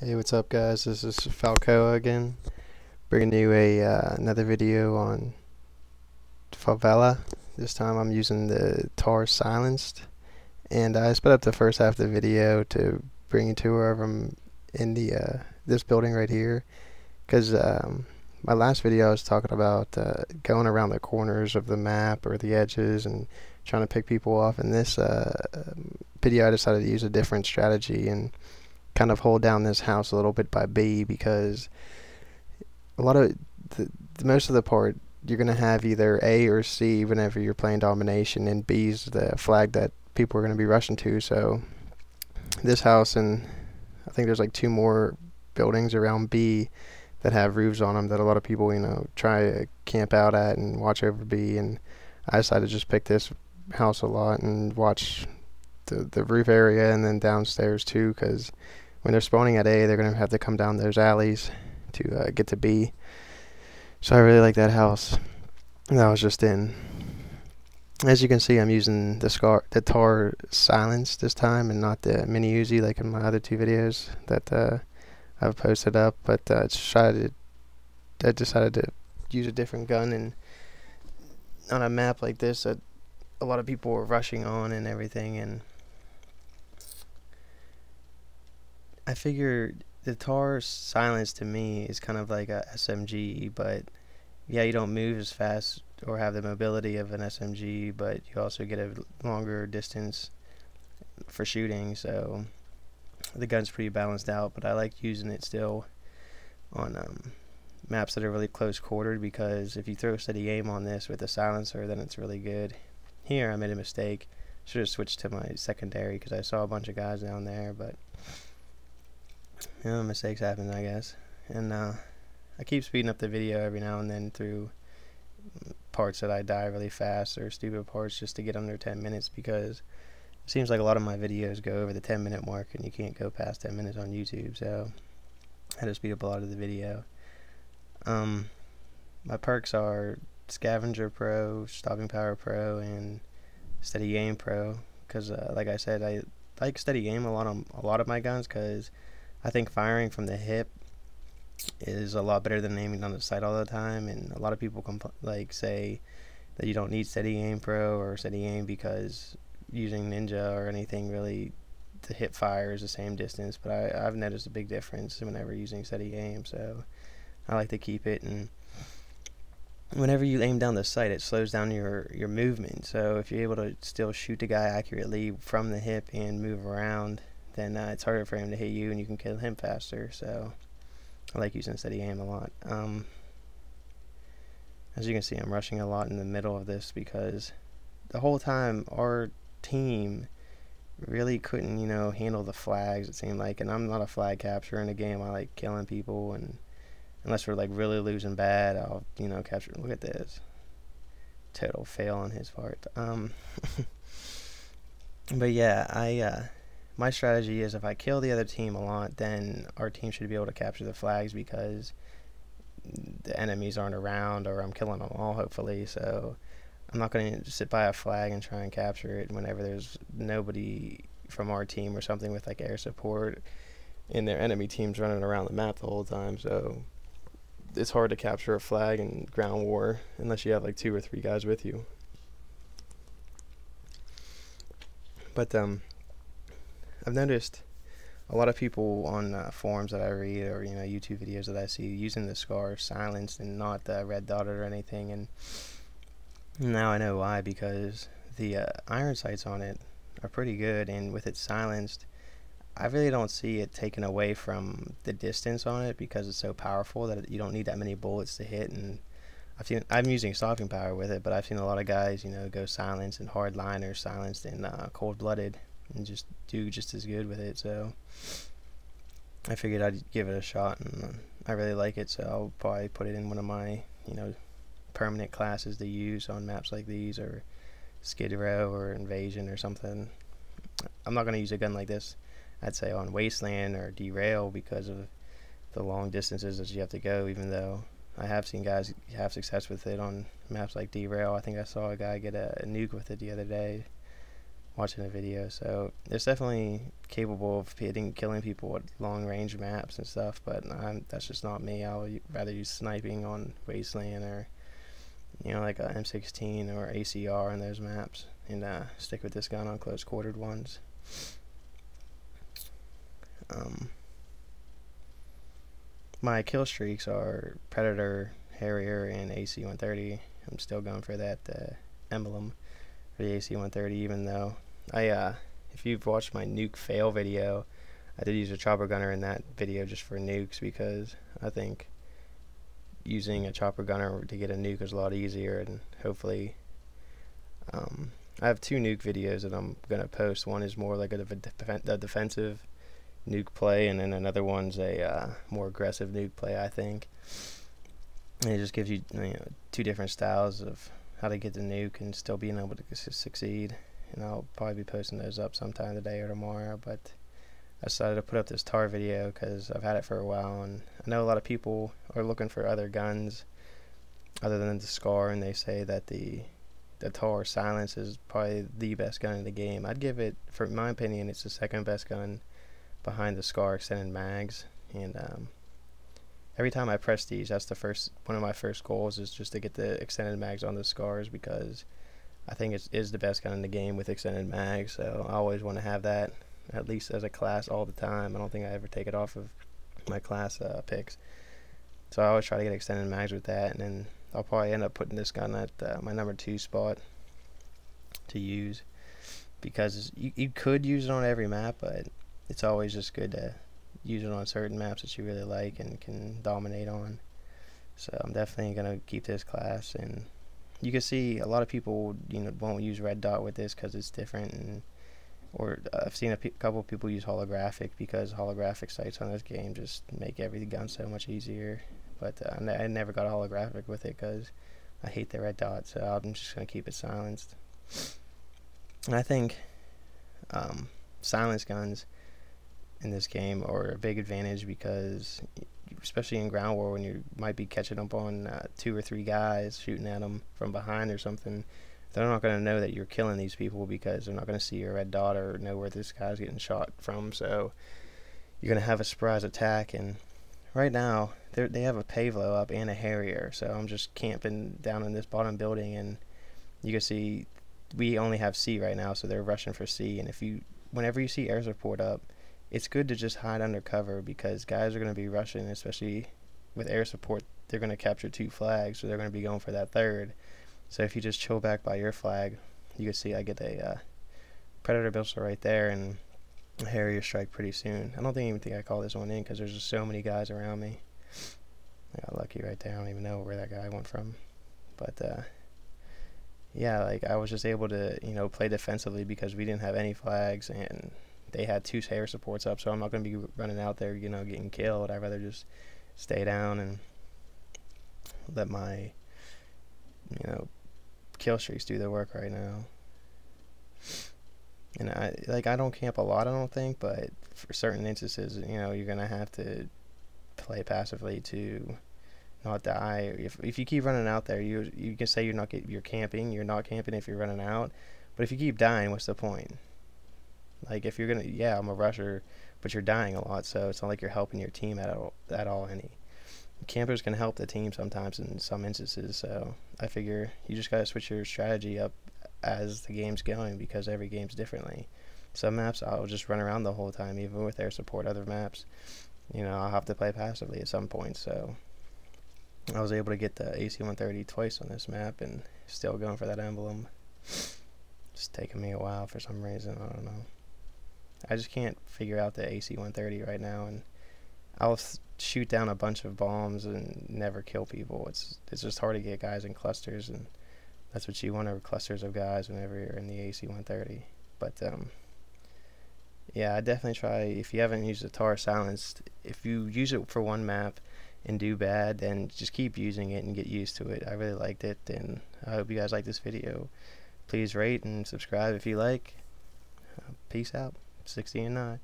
Hey, what's up, guys? This is Falkowa again, bringing you another video on Favela. This time I'm using the Tar silenced, and I sped up the first half of the video to bring you to wherever I'm in the this building right here, because my last video I was talking about going around the corners of the map or the edges and trying to pick people off. In this video, I decided to use a different strategy and kind of hold down this house a little bit by B, because a lot of most of the part you're going to have either A or C whenever you're playing domination, and B's the flag that people are going to be rushing to. So this house, and I think there's like two more buildings around B that have roofs on them that a lot of people try to camp out at and watch over B, and I decided to just pick this house a lot and watch the roof area and then downstairs too, because when they're spawning at A, they're going to have to come down those alleys to get to B. So I really like that house that I was just in. As you can see, I'm using the Tar silence this time and not the mini Uzi like in my other two videos that I've posted up. But I decided to use a different gun, and on a map like this that a lot of people were rushing on and everything, and I figured the Tar silence to me is kind of like a SMG, but yeah, you don't move as fast or have the mobility of an SMG, but you also get a longer distance for shooting, so the gun's pretty balanced out. But I like using it still on maps that are really close quartered, because if you throw steady aim on this with a silencer, then it's really good. Here I made a mistake. Should have switched to my secondary because I saw a bunch of guys down there, but mistakes happen, I guess. And I keep speeding up the video every now and then through parts that I die really fast or stupid parts, just to get under 10 minutes, because it seems like a lot of my videos go over the 10-minute mark and you can't go past 10 minutes on YouTube, so I had to speed up a lot of the video. My perks are Scavenger Pro, Stopping Power Pro, and Steady Aim Pro, because like I said, I like steady aim a lot on a lot of my guns, because I think firing from the hip is a lot better than aiming on the sight all the time. And a lot of people say that you don't need Steady Aim Pro or Steady Aim because using Ninja or anything, really the hip fire is the same distance, but I've noticed a big difference whenever using Steady Aim, so I like to keep it. And whenever you aim down the sight, it slows down your movement, so if you're able to still shoot the guy accurately from the hip and move around, then it's harder for him to hit you and you can kill him faster. So I like using steady aim a lot. As you can see, I'm rushing a lot in the middle of this, because the whole time our team really couldn't handle the flags, it seemed like. And I'm not a flag capturer in the game. I like killing people, and unless we're like really losing bad, I'll capture. Look at this, total fail on his part. But yeah, my strategy is if I kill the other team a lot, then our team should be able to capture the flags, because the enemies aren't around, or I'm killing them all, hopefully. So I'm not going to sit by a flag and try and capture it whenever there's nobody from our team or something with like air support, and their enemy team's running around the map the whole time. So it's hard to capture a flag in ground war unless you have like 2 or 3 guys with you. But I've noticed a lot of people on forums that I read, or YouTube videos that I see, using the Scar silenced and not red dotted or anything, and now I know why, because the iron sights on it are pretty good, and with it silenced, I really don't see it taken away from the distance on it, because it's so powerful that you don't need that many bullets to hit. And I'm using stopping power with it, but I've seen a lot of guys go silenced and hardliner, silenced and cold-blooded, and just do just as good with it. So I figured I'd give it a shot, and I really like it, so I'll probably put it in one of my permanent classes to use on maps like these, or Skid Row or Invasion or something. I'm not going to use a gun like this, I'd say, on Wasteland or Derail, because of the long distances that you have to go, even though I have seen guys have success with it on maps like Derail. I think I saw a guy get a nuke with it the other day watching the video. So it's definitely capable of killing people at long range maps and stuff, but that's just not me. I would rather use sniping on Wasteland, or like a M16 or ACR on those maps, and stick with this gun on close quartered ones. My kill streaks are Predator, Harrier, and AC-130. I'm still going for that emblem for the AC-130, even though if you've watched my nuke fail video, I did use a chopper gunner in that video just for nukes, because I think using a chopper gunner to get a nuke is a lot easier. And hopefully, I have 2 nuke videos that I'm gonna post. One is more like a defensive nuke play, and then another one's a more aggressive nuke play, I think. And it just gives you, 2 different styles of how to get the nuke and still being able to succeed. And I'll probably be posting those up sometime today or tomorrow. But I decided to put up this Tar video because I've had it for a while, and I know a lot of people are looking for other guns other than the Scar, and they say that the Tar Silence is probably the best gun in the game. I'd give it, for my opinion, it's the second best gun behind the Scar extended mags. And every time I prestige, that's one of my first goals, is just to get the extended mags on the Scars, because I think it is the best gun in the game with extended mags. So I always want to have that, at least as a class, all the time. I don't think I ever take it off of my class picks. So I always try to get extended mags with that, and then I'll probably end up putting this gun at my number 2 spot to use, because you could use it on every map, but it's always just good to use it on certain maps that you really like and can dominate on. So I'm definitely going to keep this class. And you can see a lot of people won't use red dot with this because it's different, or I've seen a couple of people use holographic, because holographic sights on this game just make every gun so much easier. But I never got a holographic with it because I hate the red dot, so I'm just going to keep it silenced. And I think silenced guns in this game are a big advantage, because especially in ground war, when you might be catching up on 2 or 3 guys shooting at them from behind or something, they're not going to know that you're killing these people, because they're not going to see your red dot or know where this guy's getting shot from. So you're going to have a surprise attack. And right now they have a Favela up and a Harrier, so I'm just camping down in this bottom building, and you can see we only have C right now, so they're rushing for C. And whenever you see air support up, it's good to just hide under cover, because guys are going to be rushing, especially with air support. They're going to capture 2 flags, so they're going to be going for that third. So if you just chill back by your flag, you can see I get a Predator pistol right there, and a Harrier strike pretty soon. I don't even think I call this one in, because there's just so many guys around me. I got lucky right there. I don't even know where that guy went from. But yeah, like, I was just able to play defensively, because we didn't have any flags, and they had 2 air supports up, so I'm not going to be running out there, getting killed. I'd rather just stay down and let my, kill streaks do their work right now. And I don't camp a lot, I don't think, but for certain instances, you're going to have to play passively to not die. If you keep running out there, you can say you're camping. You're not camping if you're running out, but if you keep dying, what's the point? Like, if you're gonna, yeah, I'm a rusher, but you're dying a lot, so it's not like you're helping your team at all any. Campers can help the team sometimes in some instances, so I figure you just gotta switch your strategy up as the game's going, because every game's differently. Some maps I'll just run around the whole time, even with air support. Other maps, I'll have to play passively at some point. So I was able to get the AC-130 twice on this map, and still going for that emblem. It's taking me a while for some reason, I don't know. I just can't figure out the AC-130 right now, and I'll shoot down a bunch of bombs and never kill people. It's just hard to get guys in clusters, and that's what you want, are clusters of guys whenever you're in the AC-130. But yeah, I definitely try, if you haven't used the Tar Silenced, if you use it for one map and do bad, then just keep using it and get used to it. I really liked it, and I hope you guys like this video. Please rate and subscribe if you like. Peace out. 60 and 9.